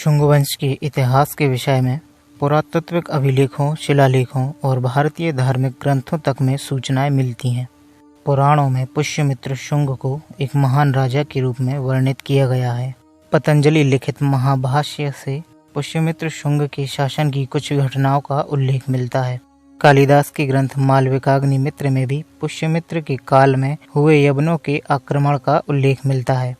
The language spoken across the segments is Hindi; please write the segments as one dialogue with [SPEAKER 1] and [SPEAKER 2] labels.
[SPEAKER 1] शुंग वंश के इतिहास के विषय में पुरातात्विक अभिलेखों, शिलालेखों और भारतीय धार्मिक ग्रंथों तक में सूचनाएं मिलती हैं। पुराणों में पुष्यमित्र शुंग को एक महान राजा के रूप में वर्णित किया गया है। पतंजलि लिखित महाभाष्य से पुष्यमित्र शुंग के शासन की कुछ घटनाओं का उल्लेख मिलता है। कालिदास के ग्रंथ मालविकाग्निमित्र में भी पुष्यमित्र के काल में हुए यवनों के आक्रमण का उल्लेख मिलता है।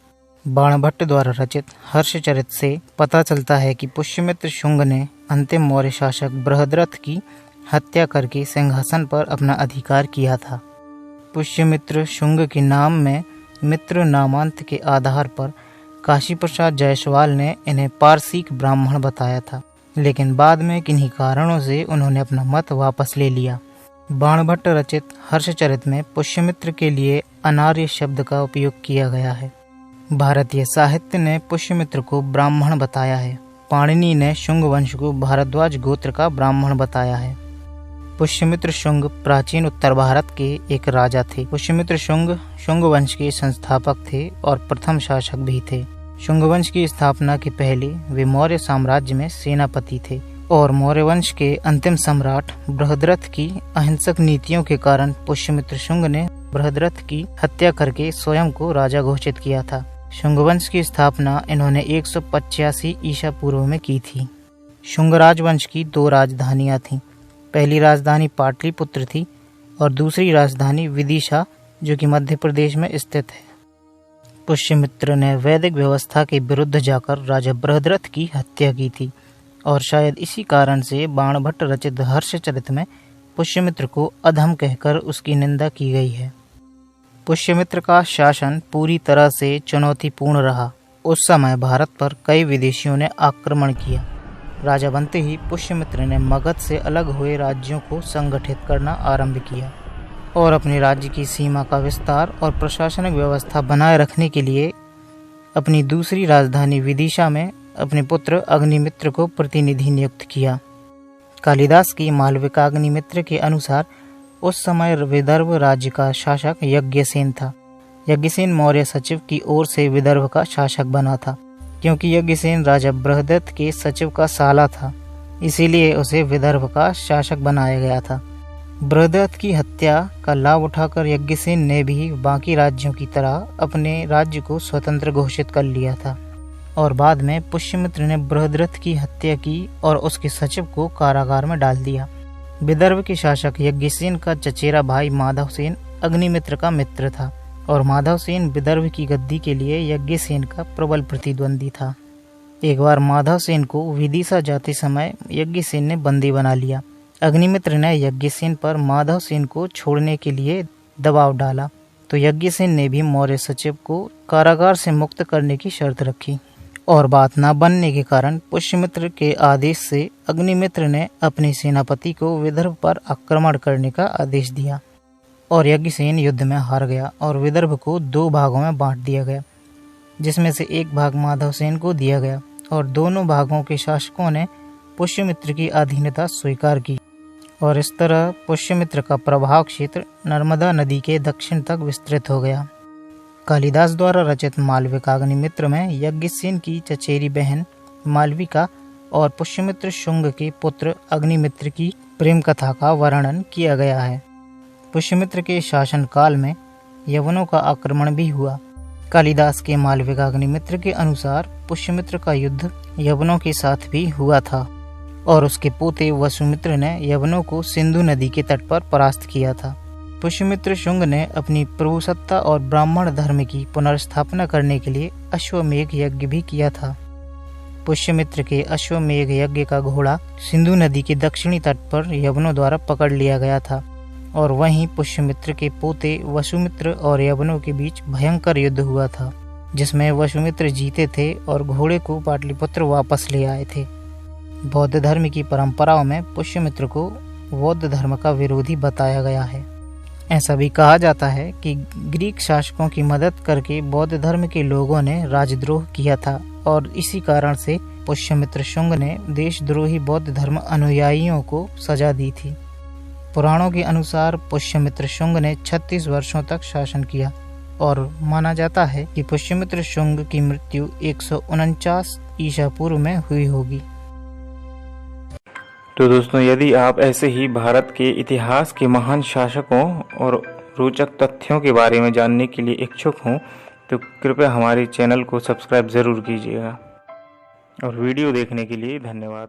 [SPEAKER 1] बाणभट्ट द्वारा रचित हर्षचरित से पता चलता है कि पुष्यमित्र शुंग ने अंतिम मौर्य शासक बृहद्रथ की हत्या करके सिंहासन पर अपना अधिकार किया था। पुष्यमित्र शुंग के नाम में मित्र नामांत के आधार पर काशी प्रसाद जायसवाल ने इन्हें पारसीक ब्राह्मण बताया था, लेकिन बाद में किन्हीं कारणों से उन्होंने अपना मत वापस ले लिया। बाणभट्ट रचित हर्षचरित में पुष्यमित्र के लिए अनार्य शब्द का उपयोग किया गया है। भारतीय साहित्य ने पुष्यमित्र को ब्राह्मण बताया है। पाणिनि ने शुंग वंश को भारद्वाज गोत्र का ब्राह्मण बताया है। पुष्यमित्र शुंग प्राचीन उत्तर भारत के एक राजा थे। पुष्यमित्र शुंग शुंग वंश के संस्थापक थे और प्रथम शासक भी थे। शुंग वंश की स्थापना के पहले वे मौर्य साम्राज्य में सेनापति थे और मौर्य वंश के अंतिम सम्राट बृहद्रथ की अहिंसक नीतियों के कारण पुष्यमित्र शुंग ने बृहद्रथ की हत्या करके स्वयं को राजा घोषित किया था। शुंग वंश की स्थापना इन्होंने 185 ईसा पूर्व में की थी। शुंग राजवंश की दो राजधानियां थीं। पहली राजधानी पाटलिपुत्र थी और दूसरी राजधानी विदिशा, जो कि मध्य प्रदेश में स्थित है। पुष्यमित्र ने वैदिक व्यवस्था के विरुद्ध जाकर राजा बृहद्रथ की हत्या की थी और शायद इसी कारण से बाणभट्ट रचित हर्षचरित में पुष्यमित्र को अधम कहकर उसकी निंदा की गई है। पुष्यमित्र का शासन पूरी तरह से चुनौतीपूर्ण रहा। उस समय भारत पर कई विदेशियों ने आक्रमण किया। राजा बनते ही पुष्यमित्र ने मगध से अलग हुए राज्यों को संगठित करना आरंभ किया और अपने राज्य की सीमा का विस्तार और प्रशासनिक व्यवस्था बनाए रखने के लिए अपनी दूसरी राजधानी विदिशा में अपने पुत्र अग्निमित्र को प्रतिनिधि नियुक्त किया। कालिदास की मालविकाग्निमित्र के अनुसार उस समय विदर्भ राज्य का शासक यज्ञसेन था। यज्ञसेन मौर्य सचिव की ओर से विदर्भ का शासक बना था। क्योंकि यज्ञसेन राजा बृहद्रथ के सचिव का साला था, इसीलिए उसे विदर्भ का शासक बनाया गया था। बृहद्रथ की हत्या का लाभ उठाकर यज्ञसेन ने भी बाकी राज्यों की तरह अपने राज्य को स्वतंत्र घोषित कर लिया था और बाद में पुष्यमित्र ने बृहद्रथ की हत्या की और उसके सचिव को कारागार में डाल दिया। विदर्भ के शासक यज्ञसेन का चचेरा भाई माधवसेन अग्निमित्र का मित्र था और माधवसेन विदर्भ की गद्दी के लिए यज्ञसेन का प्रबल प्रतिद्वंदी था। एक बार माधवसेन को विदिशा जाते समय यज्ञसेन ने बंदी बना लिया। अग्निमित्र ने यज्ञसेन पर माधवसेन को छोड़ने के लिए दबाव डाला, तो यज्ञसेन ने भी मौर्य सचिव को कारागार से मुक्त करने की शर्त रखी और बात न बनने के कारण पुष्यमित्र के आदेश से अग्निमित्र ने अपने सेनापति को विदर्भ पर आक्रमण करने का आदेश दिया और यज्ञसेन युद्ध में हार गया और विदर्भ को दो भागों में बांट दिया गया, जिसमें से एक भाग माधवसेन को दिया गया और दोनों भागों के शासकों ने पुष्यमित्र की अधीनता स्वीकार की और इस तरह पुष्यमित्र का प्रभाव क्षेत्र नर्मदा नदी के दक्षिण तक विस्तृत हो गया। कालिदास द्वारा रचित मालविकाग्निमित्र में यज्ञसेन की चचेरी बहन मालविका और पुष्यमित्र शुंग के पुत्र अग्निमित्र की प्रेम कथा का वर्णन किया गया है। पुष्यमित्र के शासन काल में यवनों का आक्रमण भी हुआ। कालिदास के मालविकाग्निमित्र के अनुसार पुष्यमित्र का युद्ध यवनों के साथ भी हुआ था और उसके पोते वसुमित्र ने यवनों को सिंधु नदी के तट पर परास्त किया था। पुष्यमित्र शुंग ने अपनी प्रभुसत्ता और ब्राह्मण धर्म की पुनर्स्थापना करने के लिए अश्वमेघ यज्ञ भी किया था। पुष्यमित्र के अश्वमेघ यज्ञ का घोड़ा सिंधु नदी के दक्षिणी तट पर यवनों द्वारा पकड़ लिया गया था और वहीं पुष्यमित्र के पोते वसुमित्र और यवनों के बीच भयंकर युद्ध हुआ था, जिसमें वसुमित्र जीते थे और घोड़े को पाटलिपुत्र वापस ले आए थे। बौद्ध धर्म की परंपराओं में पुष्यमित्र को बौद्ध धर्म का विरोधी बताया गया है। ऐसा भी कहा जाता है कि ग्रीक शासकों की मदद करके बौद्ध धर्म के लोगों ने राजद्रोह किया था और इसी कारण से पुष्यमित्र शुंग ने देशद्रोही बौद्ध धर्म अनुयायियों को सजा दी थी। पुराणों के अनुसार पुष्यमित्र शुंग ने 36 वर्षों तक शासन किया और माना जाता है कि पुष्यमित्र शुंग की मृत्यु 149 ईसा पूर्व में हुई होगी।
[SPEAKER 2] तो दोस्तों, यदि आप ऐसे ही भारत के इतिहास के महान शासकों और रोचक तथ्यों के बारे में जानने के लिए इच्छुक हों तो कृपया हमारे चैनल को सब्सक्राइब ज़रूर कीजिएगा। और वीडियो देखने के लिए धन्यवाद।